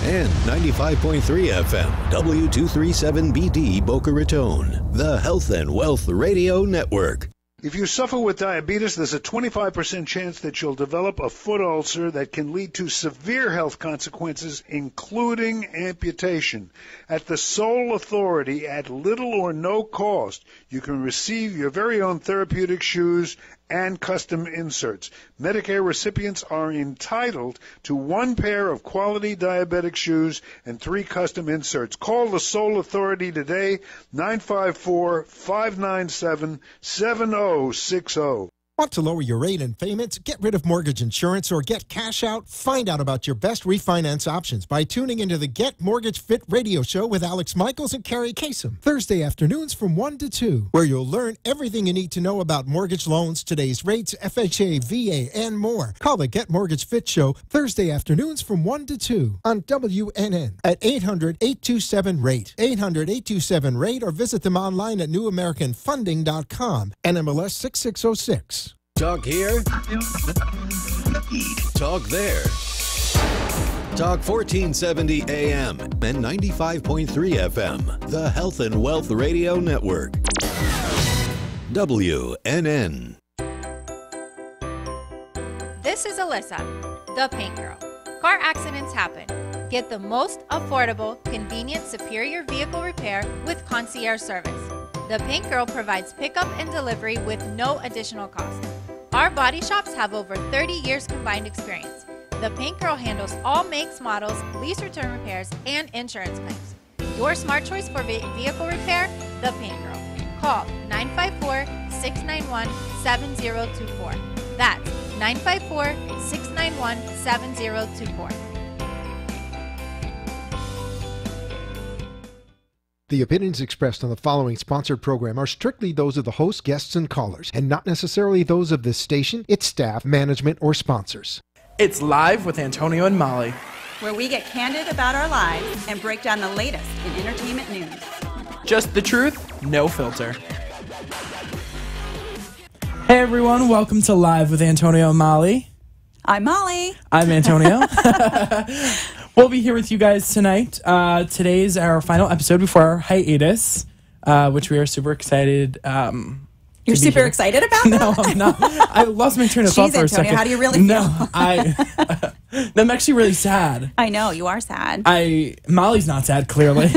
and 95.3 FM, W237BD Boca Raton, the Health and Wealth Radio Network. If you suffer with diabetes, there's a 25% chance that you'll develop a foot ulcer that can lead to severe health consequences, including amputation. At the Sole Authority, at little or no cost, you can receive your very own therapeutic shoes and custom inserts. Medicare recipients are entitled to 1 pair of quality diabetic shoes and 3 custom inserts. Call the Sole Authority today, 954-597-7060. Want to lower your rate and payments, get rid of mortgage insurance, or get cash out? Find out about your best refinance options by tuning into the Get Mortgage Fit radio show with Alex Michaels and Carrie Kasem, Thursday afternoons from 1 to 2, where you'll learn everything you need to know about mortgage loans, today's rates, FHA, VA, and more. Call the Get Mortgage Fit show Thursday afternoons from 1 to 2 on WNN at 800-827-RATE, 800-827-RATE, or visit them online at newamericanfunding.com, NMLS 6606. Talk here. Talk there. Talk 1470 AM and 95.3 FM, the Health and Wealth Radio Network. WNN. This is Alyssa, the Paint Girl. Car accidents happen. Get the most affordable, convenient, superior vehicle repair with concierge service. The Paint Girl provides pickup and delivery with no additional cost. Our body shops have over 30 years combined experience. The Paint Girl handles all makes, models, lease return repairs, and insurance claims. Your smart choice for vehicle repair, The Paint Girl. Call 954-691-7024. That's 954-691-7024. The opinions expressed on the following sponsored program are strictly those of the host, guests, and callers, and not necessarily those of this station, its staff, management, or sponsors. It's Live with Antonio and Molly, where we get candid about our lives and break down the latest in entertainment news. Just the truth, no filter. Hey everyone, welcome to Live with Antonio and Molly. I'm Molly. I'm Antonio. We'll be here with you guys tonight. Today's our final episode before our hiatus, which we are super excited. You're super excited about that? No, I'm not. I lost my train of thought for a second. How do you really feel? No, I'm actually really sad. I know, you are sad. Molly's not sad, clearly.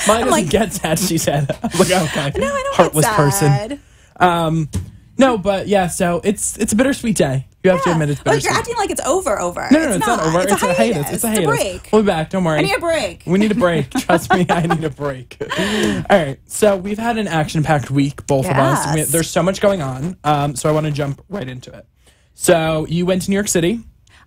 Molly doesn't get sad, she said. I'm like, okay. No, I don't Heartless get sad. person. No, but yeah, so it's a bittersweet day. You have to admit it's bittersweet. You're acting like it's over. No, it's not over. It's a hiatus. It's a hiatus. Break. We'll be back. Don't worry. I need a break. We need a break. Trust me, I need a break. All right. So we've had an action-packed week, both of us. There's so much going on. So I want to jump right into it. So you went to New York City.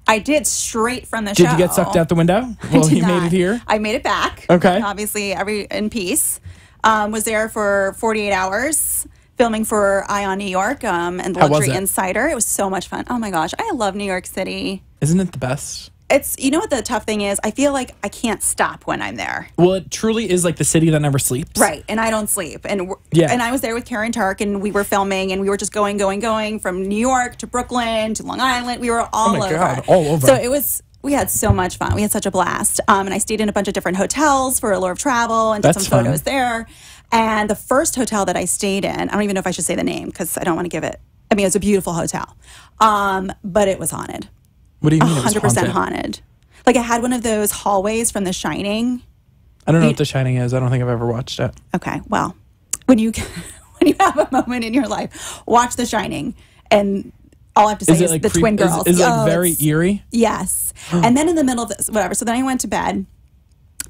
I did, straight from the show. Did you get sucked out the window? Well, you made it here. I made it back. Okay. Obviously, in peace. Was there for 48 hours. Filming for Eye on New York and the Luxury Insider. It was so much fun. Oh my gosh, I love New York City. Isn't it the best? It's, you know what the tough thing is? I feel like I can't stop when I'm there. Well, it truly is like the city that never sleeps. Right, and I don't sleep. And and I was there with Karen Turk, and we were filming, and we were just going from New York to Brooklyn to Long Island. We were all over. God, all over. So it was. We had so much fun. We had such a blast. And I stayed in a bunch of different hotels for Allure of Travel and did some photos there. And the first hotel that I stayed in, I don't even know if I should say the name because I don't want to give it. I mean, it was a beautiful hotel, but it was haunted. What do you mean 100% haunted? Like I had one of those hallways from The Shining. I don't know what The Shining is. I don't think I've ever watched it. Okay, well, when you have a moment in your life, watch The Shining and... All I have to say is like the twin girls. Is it like very eerie? Yes. And then in the middle of this, whatever. So then I went to bed.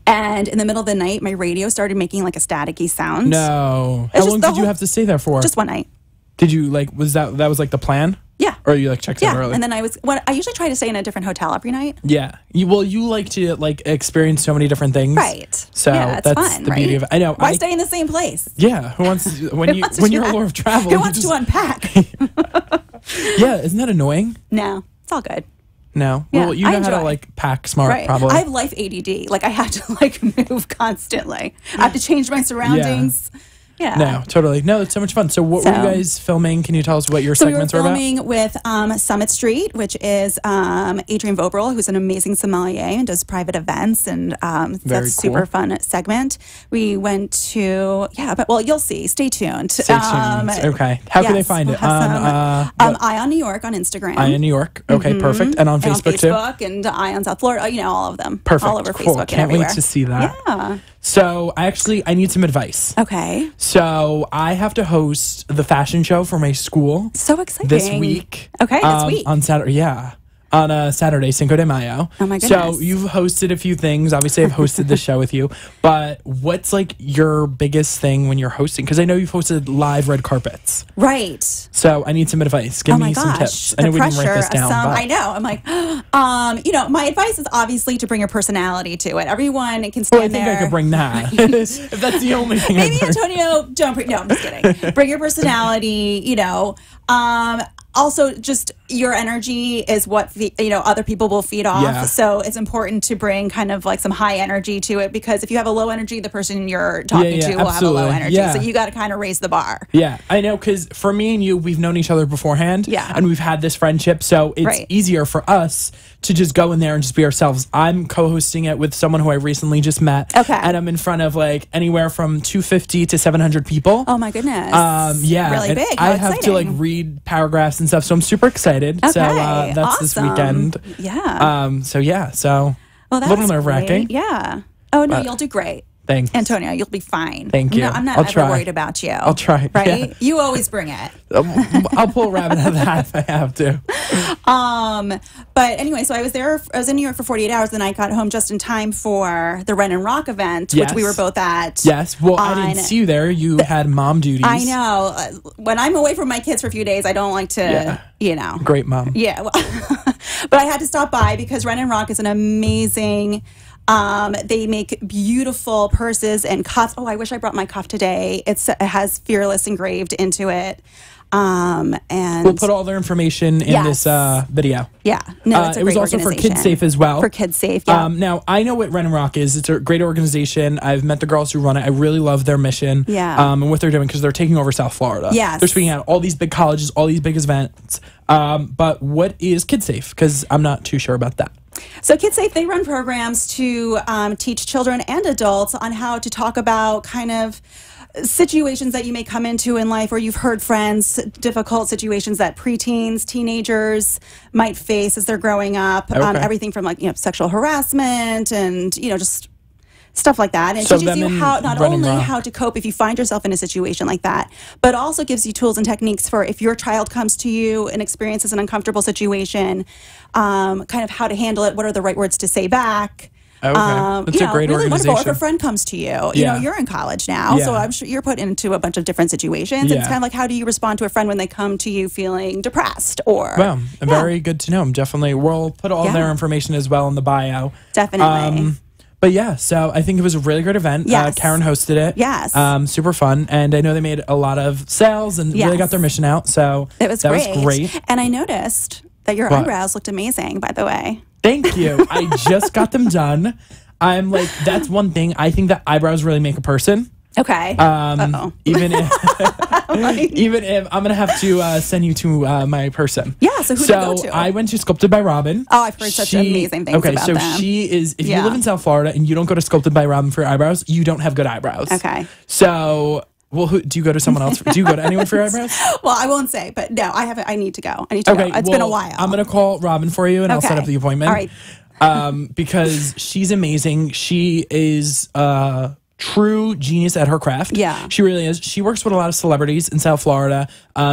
And in the middle of the night, my radio started making like a staticky sound. No. How long did you have to stay there for? Just one night. Did you was that was like the plan? Yeah. Or you checked out early? And then I usually try to stay in a different hotel every night. Yeah. You like to experience so many different things. Right. So it's that's fun, the beauty of it. I know. Why stay in the same place? Yeah. Who wants when you're Allure of Travel? Who wants to unpack? Yeah, isn't that annoying? No, it's all good. No. Yeah, well, you know how to pack smart, probably. I have life ADD. I have to move constantly. I have to change my surroundings. Yeah. No, totally. No, it's so much fun. So what were you guys filming? Can you tell us what your segments were about? We were filming with Summit Street, which is Adrian Vobril, who's an amazing sommelier and does private events, and that's a super fun segment. We went to, you'll see. Stay tuned. Stay tuned. Okay. How can they find it? Ion New York on Instagram. Ion New York. Okay, perfect. And on Facebook too? And Ion South Florida, all of them. Perfect. All over cool. Facebook. Can't wait to see that. Yeah. So I need some advice. Okay. So I have to host the fashion show for my school. So exciting. This week. Okay, this week. On Saturday, yeah. On a Saturday, Cinco de Mayo. Oh my goodness. So you've hosted a few things. Obviously, I've hosted the show with you. But what's like your biggest thing when you're hosting? Because I know you've hosted live red carpets. Right. So I need some advice. Give me some tips. I know we didn't write this down. I know. I'm like, my advice is obviously to bring your personality to it. Everyone can stand there. I think I could bring that. If that's the only thing. Maybe Antonio, don't bring. No, I'm just kidding. Bring your personality. Also, just your energy is what other people will feed off. Yeah. So it's important to bring kind of like some high energy to it, because if you have a low energy, the person you're talking to will have a low energy. Yeah. So you got to kind of raise the bar. Yeah, I know, because for me and you, we've known each other beforehand. Yeah. And we've had this friendship, so it's easier for us to just go in there and just be ourselves. I'm co-hosting it with someone who I recently just met. Okay. And I'm in front of like anywhere from 250 to 700 people. Oh my goodness. Yeah. Really big. I have to like read paragraphs and stuff, so I'm super excited. Okay. So that's awesome. This weekend. Yeah. So well, that's a little nerve-wracking. Yeah. Oh no, you'll do great. Thanks. Antonio, you'll be fine. Thank you. I'm not ever worried about you. I'll try. Right? Yeah. You always bring it. I'll pull a rabbit out of the hat if I have to. But anyway, so I was in New York for 48 hours, then I got home just in time for the Ren and Rock event, which we were both at. Yes. Well, I didn't see you there. You had mom duties. I know. When I'm away from my kids for a few days, I don't like to, Great mom. Yeah. Well, but I had to stop by because Ren and Rock is an amazing. They make beautiful purses and cuffs. Oh, I wish I brought my cuff today. It has Fearless engraved into it. And we'll put all their information in this video. Yeah. No, it's a it was also for Kids Safe as well. For Kids Safe, yeah. Now, I know what Ren and Rock is. It's a great organization. I've met the girls who run it. I really love their mission and what they're doing, because they're taking over South Florida. Yes. They're speaking at all these big colleges, all these big events. But what is Kids Safe? Because I'm not too sure about that. So Kids Safe, they run programs to teach children and adults on how to talk about kind of situations that you may come into in life, or you've heard friends, difficult situations that preteens, teenagers might face as they're growing up. Okay. Everything from sexual harassment and, just stuff like that. And teaches you not only how to cope if you find yourself in a situation like that, but also gives you tools and techniques for if your child comes to you and experiences an uncomfortable situation, kind of how to handle it, what are the right words to say back. Okay. That's a great really organization. Wonderful. If a friend comes to you, you know, you're in college now, so I'm sure you're put into a bunch of different situations. And it's kind of like, how do you respond to a friend when they come to you feeling depressed or? Well, very good to know. We'll put all their information as well in the bio. Definitely. But yeah, so I think it was a really great event. Yes. Karen hosted it. Yes. Super fun. And I know they made a lot of sales and really got their mission out. So that was great. And I noticed that your eyebrows looked amazing, by the way. Thank you. I just got them done. I'm like, that's one thing. I think that eyebrows really make a person. Okay. Even if I'm gonna have to send you to my person. Yeah. So who do you go to? I went to Sculpted by Robin. Oh, I've heard such amazing things about them. Okay, so she is. If you live in South Florida and you don't go to Sculpted by Robin for your eyebrows, you don't have good eyebrows. Okay. So. Well, do you go to someone else? Do you go to anyone for your eyebrows? Well, I won't say, but no, I haven't. I need to go. Go. It's been a while. I'm going to call Robin for you, and I'll set up the appointment. All right. Because she's amazing. She is a true genius at her craft. Yeah. She really is. She works with a lot of celebrities in South Florida.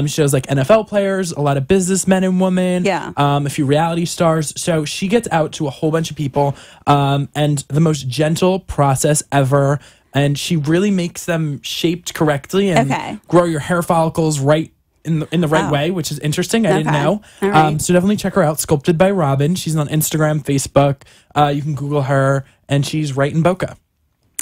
She does like NFL players, a lot of businessmen and women. Yeah. A few reality stars. So she gets out to a whole bunch of people. And the most gentle process ever. And she really makes them shaped correctly and grow your hair follicles right in the right way, which is interesting. I didn't know. Right. So definitely check her out. Sculpted by Robin. She's on Instagram, Facebook. You can Google her, and she's right in Boca.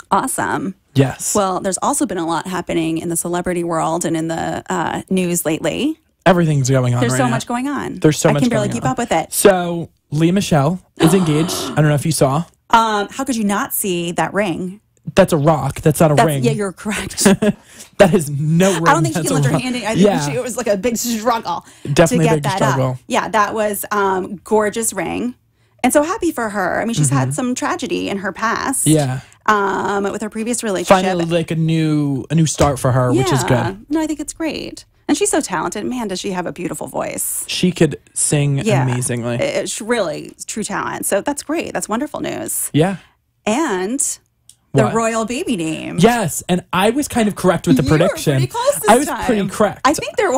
Awesome. Yes. Well, there's also been a lot happening in the celebrity world and in the news lately. Everything's going on. There's so much going on. There's so much. I can barely keep up with it. So Lea Michele is engaged. I don't know if you saw. How could you not see that ring? That's a rock. That's not a ring. Yeah, you're correct. That is no ring. I don't think she can lift her hand. I think it was like a big struggle Definitely to get a big that struggle. up. Yeah, that was gorgeous ring. And so happy for her. I mean, she's had some tragedy in her past. Yeah. With her previous relationship. Finally, like a new start for her, which is good. No, I think it's great. And she's so talented. Man, does she have a beautiful voice. She could sing amazingly. It's really true talent. So that's great. That's wonderful news. Yeah. And the royal baby name. Yes, and I was kind of correct with the prediction. Were pretty close this I was time. pretty correct. I think they're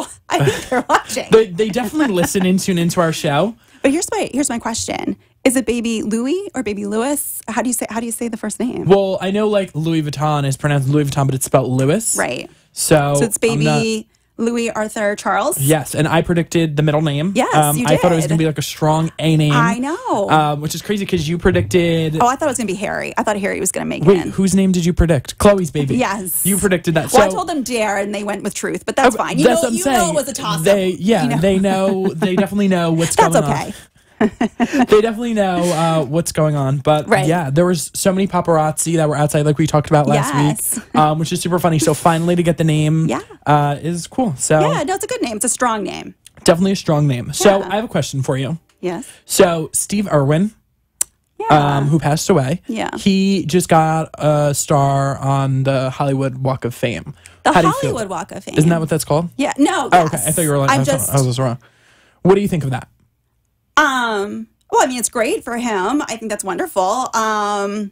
watching. They definitely listen and tune into our show. But here's my question. Is it baby Louis or baby Louis? How do you say the first name? Well, I know like Louis Vuitton is pronounced Louis Vuitton, but it's spelled Louis. Right. So it's baby Louis Arthur Charles? Yes, and I predicted the middle name. Yes, you did. I thought it was going to be like a strong A name. I know. Which is crazy because you predicted... Oh, I thought it was going to be Harry. I thought Harry was going to make Wait, it in. whose name did you predict? Chloe's baby. Yes. You predicted that. Well, I told them Dare, and they went with Truth, but that's fine. You know it was a toss-up. They definitely know what's going on. That's okay. They definitely know what's going on. But yeah, there was so many paparazzi that were outside like we talked about last week, which is super funny. So finally to get the name is cool. So yeah, no, it's a good name. It's a strong name. Definitely a strong name. So I have a question for you. Yes. So Steve Irwin, who passed away, he just got a star on the Hollywood Walk of Fame. The Hollywood Walk of Fame. Isn't that what that's called? Yeah. No. Oh, okay. I thought you were like, I was wrong. What do you think of that? Well, I mean, it's great for him. I think that's wonderful. I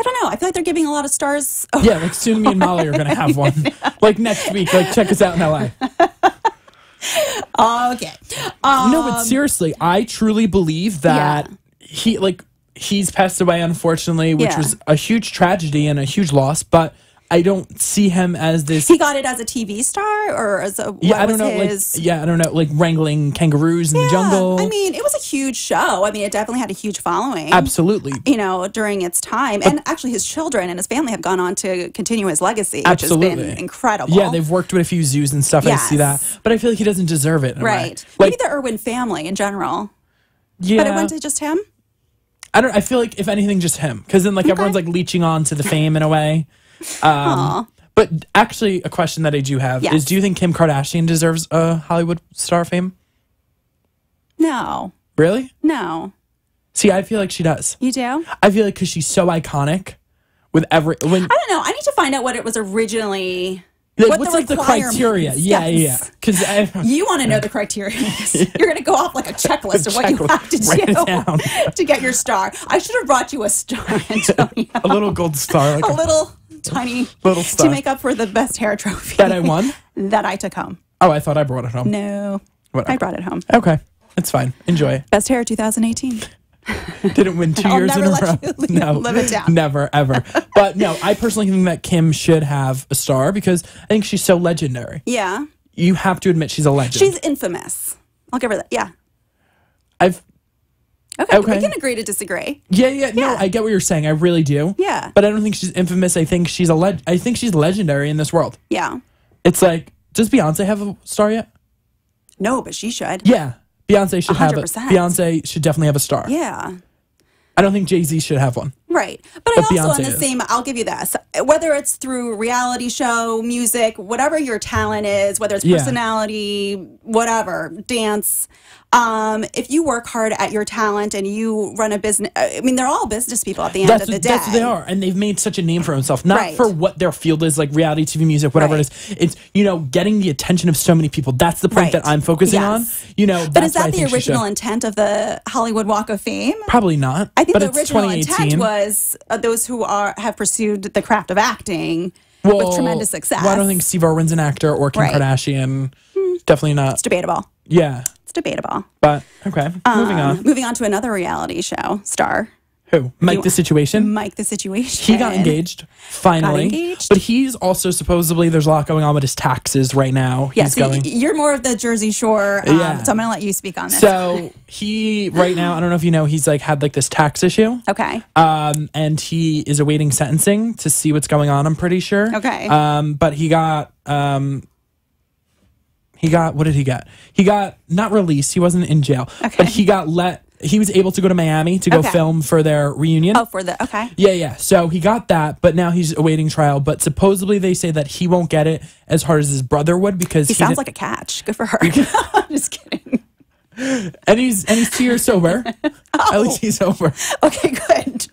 don't know. I feel like they're giving a lot of stars. Oh. Yeah, like soon me and Molly are going to have one. Like next week. Like check us out in LA. Okay. No, but seriously, I truly believe that he's passed away, unfortunately, which was a huge tragedy and a huge loss, but I don't see him as this. He got it as a TV star or as a I don't know. I don't know, like wrangling kangaroos in the jungle. I mean, it was a huge show. I mean, it definitely had a huge following. Absolutely. During its time, and actually, his children and his family have gone on to continue his legacy, which has been incredible. Yeah, they've worked with a few zoos and stuff. Yes. I see that, but I feel like he doesn't deserve it. Right? Maybe the Irwin family in general. Yeah, but it went to just him. I feel like if anything, just him, because then everyone's like leeching on to the fame in a way. But actually, a question that I do have is: do you think Kim Kardashian deserves a Hollywood star fame? No. Really? No. See, I feel like she does. You do? I feel like because she's so iconic with I don't know. I need to find out what it was originally. What's like the criteria? Yeah. Because you want to know the criteria. You're going to go off like a checklist of what you have to do to get your star. I should have brought you a star, Antonio. A little gold star. Like a little tiny little star. To make up for the best hair trophy. That I won? That I took home. Oh, I thought I brought it home. No. I brought it home. Okay. It's fine. Enjoy. Best hair 2018. Didn't win 2 years in a row. No, live it down. Never, ever. But no, I personally think that Kim should have a star because I think she's so legendary. Yeah. You have to admit she's a legend. She's infamous. I'll give her that. Yeah. Okay. We can agree to disagree. Yeah. No, I get what you're saying. I really do. Yeah. But I don't think she's infamous. I think she's I think she's legendary in this world. Yeah. It's like, does Beyonce have a star yet? No, but she should. Yeah. Beyonce should 100%. have it. Beyonce should definitely have a star. Yeah. I don't think Jay-Z should have one. Right. But I also Beyonce on the same, I'll give you this. Whether it's through reality show, music, whatever your talent is, whether it's personality, whatever, dance, if you work hard at your talent and you run a business, I mean, they're all business people at the end of the day. That's what they are. And they've made such a name for themselves. Not for what their field is, like reality TV, music, whatever it is. It's, getting the attention of so many people. That's the point that I'm focusing on. But is that the original intent of the Hollywood Walk of Fame? Probably not. I think the original intent was those who have pursued the craft of acting with tremendous success. Well, I don't think Steve Irwin's an actor or Kim Kardashian. Definitely not. It's debatable. Yeah. It's debatable. But, okay. Moving on. Moving on to another reality show star. Who? Mike The Situation? Mike The Situation. He got engaged, finally. But he's also supposedly, there's a lot going on with his taxes right now. Yeah, you're more of the Jersey Shore, so I'm going to let you speak on this. So he, right now, I don't know if you know, he's had this tax issue. Okay. And he is awaiting sentencing to see what's going on, I'm pretty sure. Okay. But he got, what did he get? He got not released. He wasn't in jail, but he got let he was able to go to Miami to go film for their reunion. Oh, okay. Yeah. So he got that, but now he's awaiting trial. But supposedly they say that he won't get it as hard as his brother would because he sounds like a catch. Good for her. I'm just kidding. And he's 2 years sober. At least he's sober. Okay, good.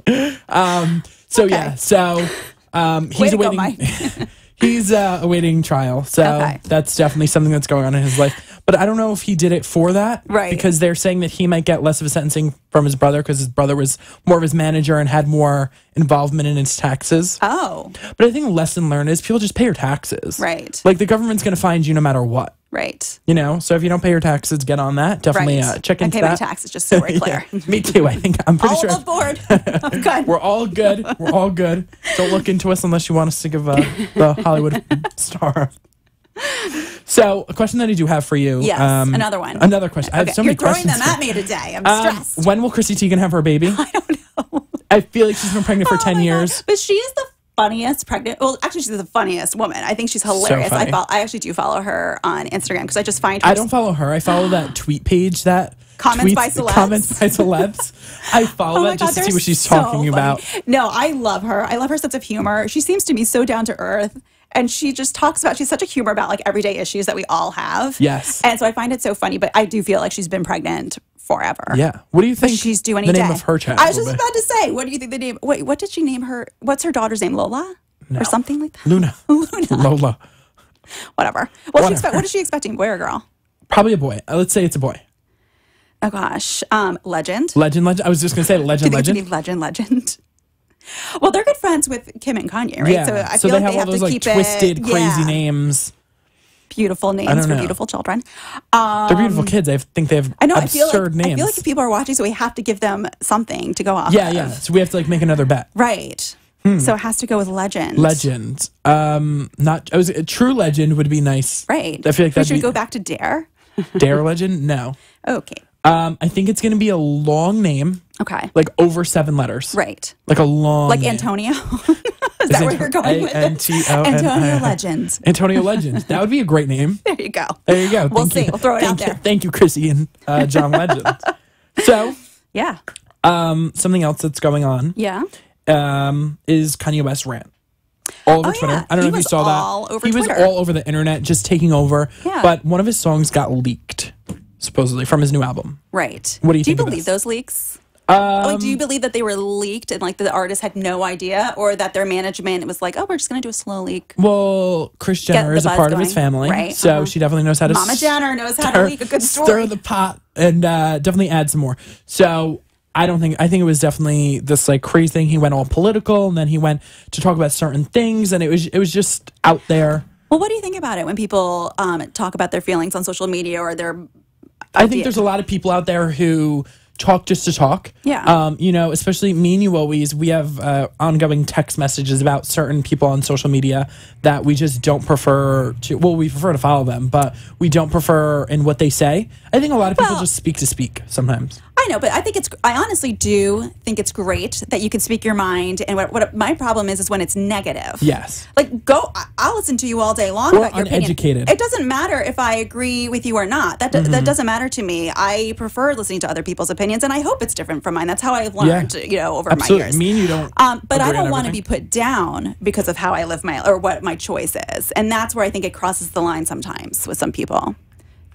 He's awaiting. He's awaiting trial, so that's definitely something that's going on in his life. But I don't know if he did it for that, right? Because they're saying that he might get less of a sentencing from his brother because his brother was more of his manager and had more involvement in his taxes. Oh, but I think lesson learned is people just pay your taxes, right? Like the government's going to find you no matter what. Right. You know, so if you don't pay your taxes, get on that. Definitely check into that. I pay my taxes, just so we're clear. Me too. I think I'm pretty sure. All aboard. I'm good. We're all good. We're all good. Don't look into us unless you want us to give the Hollywood star. So, a question that I do have for you. Yes, another one. Another question. I have so many questions. You're throwing them at me today. I'm stressed. When will Chrissy Teigen have her baby? I don't know. I feel like she's been pregnant for 10 years. God. But she is the funniest pregnant. Well, actually, she's the funniest woman. I think she's hilarious. So I actually do follow her on Instagram because I just find her. I don't follow her. I follow that tweet page that comments by celebs. I follow that just to see what she's talking about. No, I love her. I love her sense of humor. She seems to me so down to earth. And she just talks about, she's such a humor about like everyday issues that we all have. Yes. And so I find it so funny, but I do feel like she's been pregnant forever. Yeah. What do you think she's doing the name of her child? I was just about to say, what do you think the name, wait, what did she name her? What's her daughter's name? Lola? No. Or something like that? Luna. Lola. Whatever. What is she expecting? Boy or girl? Probably a boy. Let's say it's a boy. Oh gosh. Legend. Legend. I was just going to say legend. Legend. Well, they're good friends with Kim and Kanye, right? Yeah. So I feel like they have all those to keep twisted, crazy names. Beautiful names for beautiful children. They're beautiful kids. I think they have absurd names. I feel like if people are watching, so we have to give them something to go off. Yeah. So we have to make another bet. Right. So it has to go with legend. Legend. A true legend would be nice. Right. I feel like we should go back to Dare. Dare legend? No. Okay. I think it's going to be a long name. Okay. Like over 7 letters. Right. Like a long Like name. Antonio? Is that where you're going with it? Antonio Legend. Antonio Legend. That would be a great name. There you go. We'll see. We'll throw it out there. Thank you, Chrissy and John Legend. So. Yeah. Something else that's going on. Yeah. Is Kanye West rant. All over Twitter. Yeah. I don't know if you saw that. He was all over the internet, just taking over. Yeah. But one of his songs got leaked, supposedly, from his new album. Right. What do you think? Do you believe those leaks? Do you believe that they were leaked and like the artist had no idea, or that their management was like, oh, we're just going to do a slow leak? Well, Kris Jenner is a part of his family, right? So she definitely knows how to. Mama Jenner knows how to leak a good story. Stir the pot and definitely add some more. So I think it was definitely this like crazy thing. He went all political, and then he went to talk about certain things, and it was just out there. Well, what do you think about it when people talk about their feelings on social media or their? I think there's a lot of people out there who talk just to talk. Yeah. Especially me and you always, we have ongoing text messages about certain people on social media that we just don't prefer to, well, we prefer to follow them, but we don't prefer in what they say. I think a lot of people just speak to speak sometimes. I know, but I honestly do think it's great that you can speak your mind. And what my problem is when it's negative. Yes. Like, I'll listen to you all day long about your uneducated opinion. It doesn't matter if I agree with you or not. That doesn't matter to me. I prefer listening to other people's opinions, and I hope it's different from mine. That's how I've learned, over my years. Me and you don't. But I don't want to be put down because of how I live or what my choice is. And that's where I think it crosses the line sometimes with some people.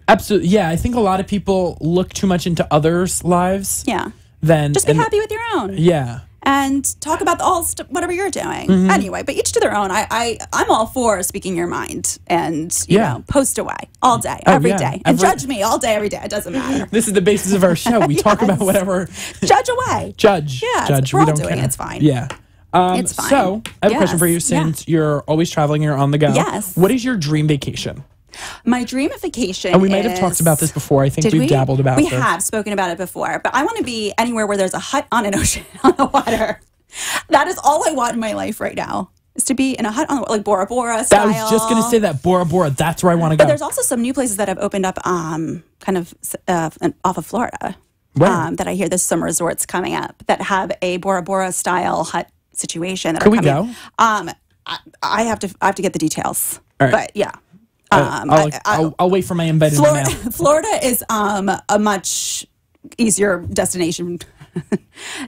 Absolutely. Yeah, I think a lot of people look too much into others' lives. Yeah. Then just be happy with your own. Yeah. And talk about whatever you're doing. Anyway, but each to their own. I'm all for speaking your mind and you know, post away all day, every day, and judge me all day, every day. It doesn't matter. This is the basis of our show. We talk about whatever. Judge away. Judge. Yeah, judge. We're we all don't doing care. It's fine. Yeah. It's fine. So I have a question for you. Since you're always traveling, you're on the go. Yes. What is your dream vacation? My dream vacation and we might have talked about this before. I think we've dabbled about it. We have spoken about it before, but I want to be anywhere where there's a hut on an ocean on the water. That is all I want in my life right now, is to be in a hut on the water, like Bora Bora style. I was just going to say that, Bora Bora. That's where I want to go. But there's also some new places that have opened up kind of off of Florida. That I hear there's some resorts coming up that have a Bora Bora style hut situation. Could we go? I have to get the details. All right. But yeah. I'll wait for my embedded mail. Florida is a much easier destination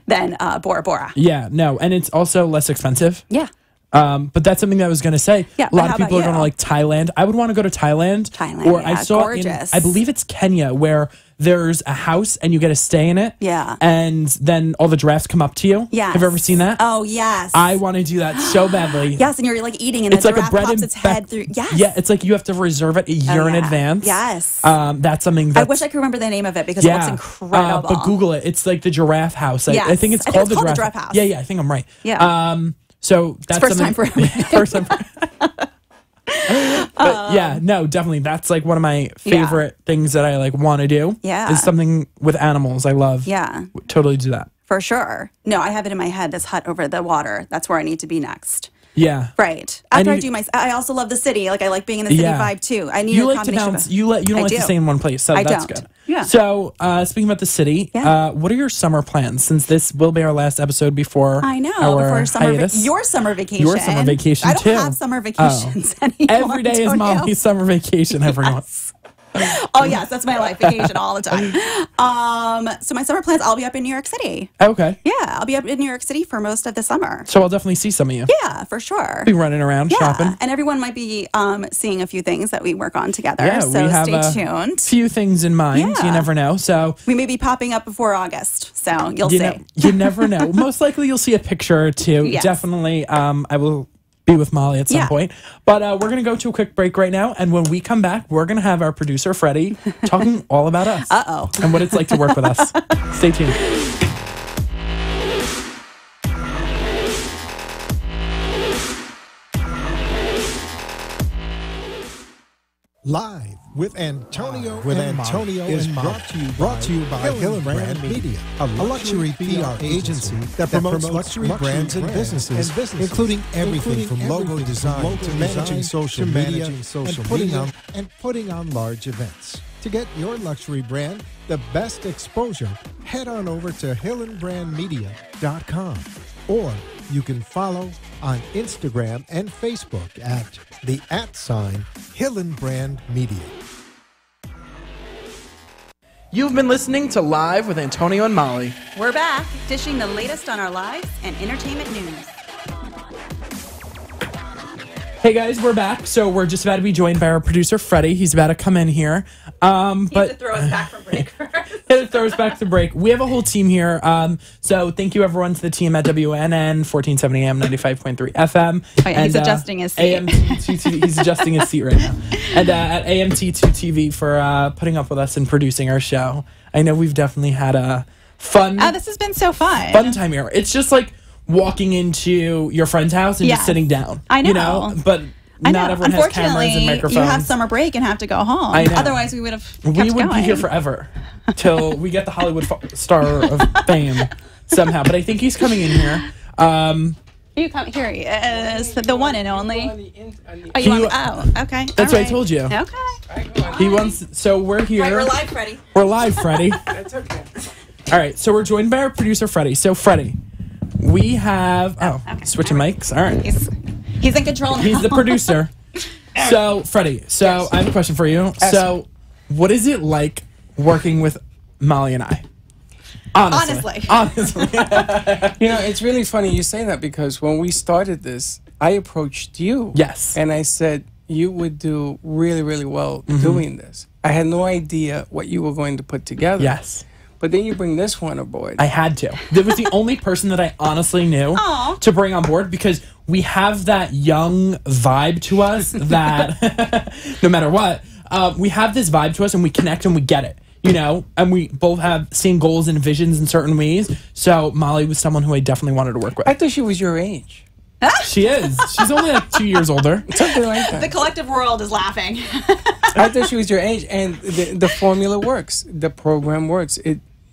than Bora Bora. Yeah, no, and it's also less expensive. Yeah. But that's something that I was going to say. Yeah, a lot of people are going to like Thailand. I would want to go to Thailand. Or I saw gorgeous. I believe it's Kenya, where there's a house and you get to stay in it. Yeah. And then all the giraffes come up to you. Yeah. Have you ever seen that? Oh, yes. I want to do that so badly. Yes, and you're like eating and it's the like giraffe a bread pops and its head through. Yes. Yeah, it's like you have to reserve it a year in advance. Yes. That's something that I wish I could remember the name of it because it looks incredible. But Google it. It's like the giraffe house. Yes. I think it's called the giraffe house. Yeah, I think I'm right. Yeah. So that's first time for him. First time for But yeah, no, definitely. That's like one of my favorite things that I like want to do. Yeah. Is something with animals. I love. Yeah. Totally do that. For sure. No, I have it in my head, this hut over the water. That's where I need to be next. Yeah. Right. After I also love the city. Like I like being in the city vibe too. I need a combination. Bounce. You don't like to stay in one place. So that's good. Yeah. So speaking about the city, what are your summer plans? Since this will be our last episode before before summer your summer vacation. Your summer vacation I too. don't have summer vacations anymore. Every day is Molly's summer vacation, everyone. Oh yes, that's my life. Vacation all the time. So my summer plans, I'll be up in New York City. Okay. Yeah, I'll be up in New York City for most of the summer. So I'll definitely see some of you. Yeah, for sure. Be running around shopping. And everyone might be seeing a few things that we work on together. Yeah, so we have stay tuned. Few things in mind. You never know. So we may be popping up before August. So you'll see. You never know. Most likely you'll see a picture or two. Yes. Definitely. I will be with Molly at some point. But we're going to go to a quick break right now. And when we come back, we're going to have our producer, Freddie, talking all about us. And what it's like to work with us. Stay tuned. Live with Antonio is brought to you by Hillenbrand Media, a luxury PR agency that promotes luxury brands and businesses, including everything from logo design to managing social media and putting on large events. To get your luxury brand the best exposure, head on over to hillenbrandmedia.com, or you can follow on Instagram and Facebook at the @Hillenbrand Media. You've been listening to Live with Antonio and Molly. We're back, dishing the latest on our lives and entertainment news. Hey guys, we're back. So we're just about to be joined by our producer, Freddie. He's about to come in here. He had to throw us back from break first. He had to throw us back to break. We have a whole team here. So thank you everyone to the team at WNN, 1470 AM, 95.3 FM. Oh, yeah, he's adjusting his seat. AMT2TV, he's adjusting his seat right now. And at AMT2TV for putting up with us and producing our show. I know we've definitely had a fun... Oh, this has been so fun. Fun time here. It's just like walking into your friend's house and just sitting down. I know. You know? But not everyone has cameras and microphones. You have summer break and have to go home. I know. Otherwise, we would have kept We would going. be here forever till we get the Hollywood star of fame somehow. But I think he's coming in here. You come here. He is the one and only. Okay. That's what I told you. Okay. He wants. So we're here. Right, we're live, Freddie. We're live, Freddie. That's okay. All right. So we're joined by our producer, Freddie. So Freddie, we have switching mics. All right. He's in control now. He's the producer. So Freddie, I have a question for you. So what is it like working with Molly and I? Honestly. You know, it's really funny you say that because when we started this, I approached you. Yes. And I said you would do really, really well doing this. I had no idea what you were going to put together. Yes. But then you bring this one aboard. I had to. It was the only person that I honestly knew to bring on board because we have that young vibe to us that no matter what, we have this vibe to us and we connect and we get it, you know, and we both have same goals and visions in certain ways. So Molly was someone who I definitely wanted to work with. I thought she was your age. She is. She's only like 2 years older. Something like that. The collective world is laughing. I thought she was your age, and the formula works. The program works.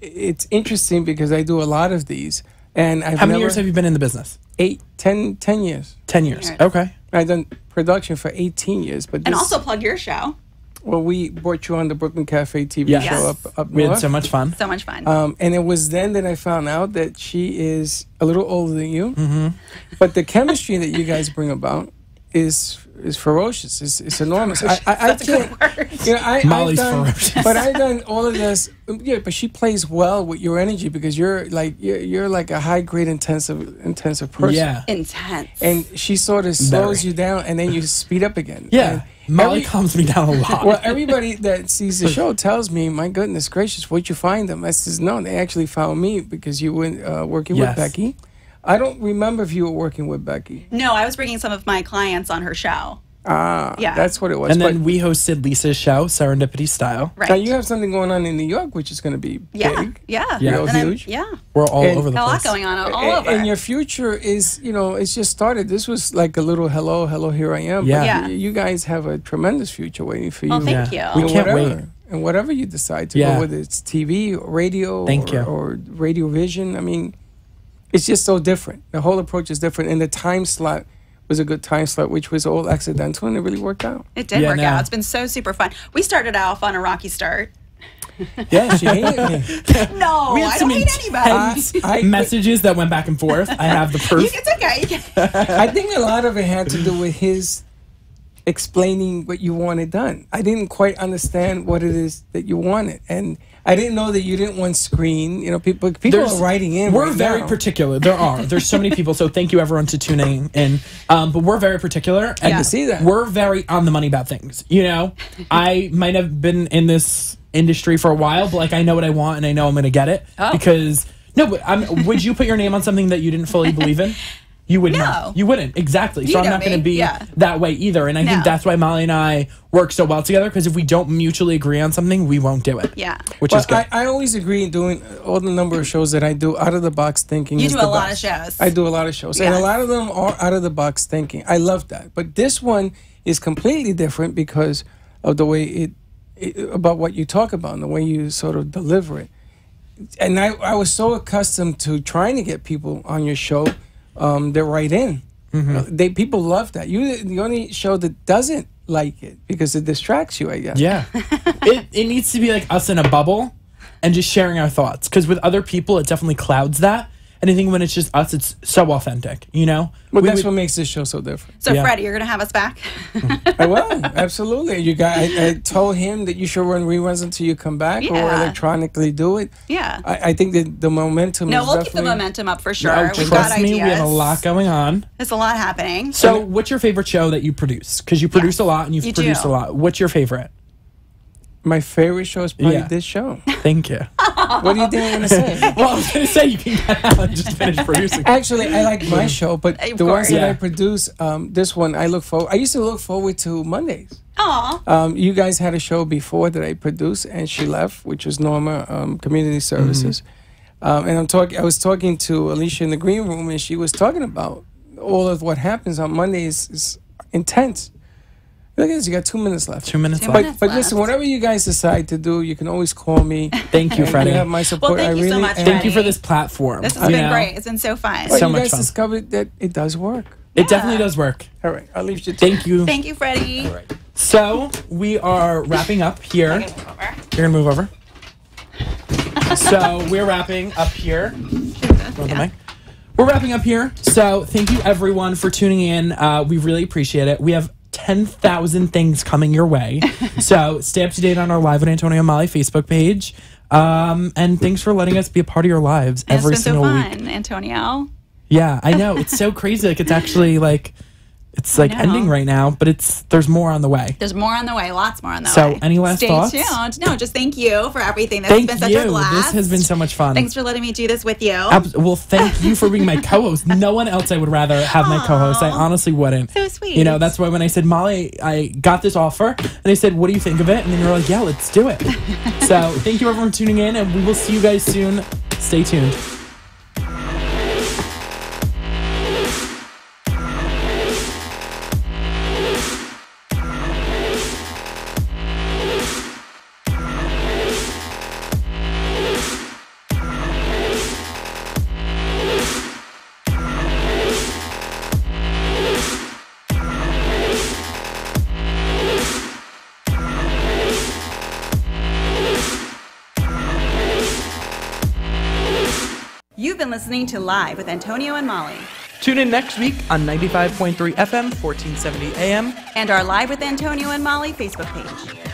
It's interesting because I do a lot of these, and How many years have you been in the business? 10 years. 10 years. Okay. I've done production for 18 years, but And also plug your show. Well, we brought you on the Brooklyn Cafe TV show up We north. had so much fun. So much fun. And it was then that I found out that she is a little older than you. But the chemistry that you guys bring about is ferocious. It's enormous. I can't. Molly's ferocious. But I've done all of this. Yeah, but she plays well with your energy because you're like a high grade intensive person. Yeah, intense. And she sort of slows you down, and then you speed up again. Yeah. Molly calms me down a lot. Well, everybody that sees the show tells me, "My goodness gracious, where'd you find them?" I says, "No, they actually found me because you were working with Becky." I don't remember if you were working with Becky. No, I was bringing some of my clients on her show. Yeah, that's what it was. And then we hosted Lisa's show, Serendipity Style. Right. Now you have something going on in New York, which is going to be big. Yeah. Real huge. We're all over the place. A lot going on all over. And your future is, it's just started. This was like a little hello, here I am. Yeah. But you guys have a tremendous future waiting for you. Oh, thank you. We can't wait. And whatever you decide to go, whether it's TV, or radio, or radio vision, I mean, it's just so different. The whole approach is different. And the time slot was a good time slot, which was all accidental, and it really worked out. It did work out. It's been so super fun. We started off on a rocky start. Yeah, she hated me. No, I don't hate anybody. Messages that went back and forth. I have the proof. It's okay. I think a lot of it had to do with his explaining what you wanted done. I didn't quite understand what it is that you wanted, and I didn't know that you didn't want screen. People are writing in. We're very particular. There's so many people. So thank you everyone to tuning in. But we're very particular. I can see that. We're very on the money about things. I might have been in this industry for a while, but like I know what I want and I know I'm going to get it because would you put your name on something that you didn't fully believe in? You would not. You wouldn't. Exactly. So I'm not going to be that way either. And I think that's why Molly and I work so well together, because if we don't mutually agree on something, we won't do it. Yeah. Which is good. I always agree in doing all the number of shows that I do. Out of the box thinking. You do a lot of shows. I do a lot of shows. And a lot of them are out of the box thinking. I love that. But this one is completely different because of the way about what you talk about and the way you sort of deliver it. And I was so accustomed to trying to get people on your show. They're right in. Mm-hmm. People love that. You're the only show that doesn't like it because it distracts you, I guess. Yeah. it needs to be like us in a bubble and just sharing our thoughts. Because with other people, it definitely clouds that. And I think when it's just us, it's so authentic, But that's what makes this show so different. So, Freddie, you're going to have us back? I will, absolutely. I told him that you should run reruns until you come back or electronically do it. Yeah. I think that the momentum is we'll keep the momentum up for sure. No, trust me, we have a lot going on. There's a lot happening. So, what's your favorite show that you produce? Because you produce a lot and you've produced a lot. What's your favorite? My favorite show is probably this show. Thank you. What do you think I'm going to say? Well, I was going to say you can get out and just finish producing. Actually, I like my show, but the ones that I produce, this one I used to look forward to Mondays. Aw. You guys had a show before that I produced, and she left, which was Norma Community Services. And I was talking to Alicia in the green room, and she was talking about all of what happens on Mondays is intense. Look at this, you got 2 minutes left. 2 minutes left. But listen, whatever you guys decide to do, you can always call me. Thank you, Freddie. You have my support. Well, thank you so much, Thank you for this platform. This has been great. It's been so fun. Well, so you much guys fun. discovered that it does work. It definitely does work. All right, I'll leave you to Thank you. Thank you, Freddie. All right. So, we are wrapping up here. You're going to move over. So, we're wrapping up here. We're wrapping up here. So, thank you everyone for tuning in. We really appreciate it. We have 10,000 things coming your way. So stay up to date on our Live with Antonio and Molly Facebook page. And thanks for letting us be a part of your lives every single week. It's been so fun, Antonio. Yeah, I know. It's so crazy. Like, it's actually like, it's like ending right now, but there's more on the way. There's more on the way. Lots more on the way. So any last thoughts? Stay tuned. No, just thank you for everything. This has been such a blast. This has been so much fun. Thanks for letting me do this with you. Well, thank you for being my co-host. No one else I would rather have my co-host. I honestly wouldn't. So sweet. That's why when I said, Molly, I got this offer, and I said, what do you think of it? And then you were like, yeah, let's do it. So thank you everyone for tuning in, and we will see you guys soon. Stay tuned. You've been listening to Live with Antonio and Molly. Tune in next week on 95.3 FM, 1470 AM. And our Live with Antonio and Molly Facebook page.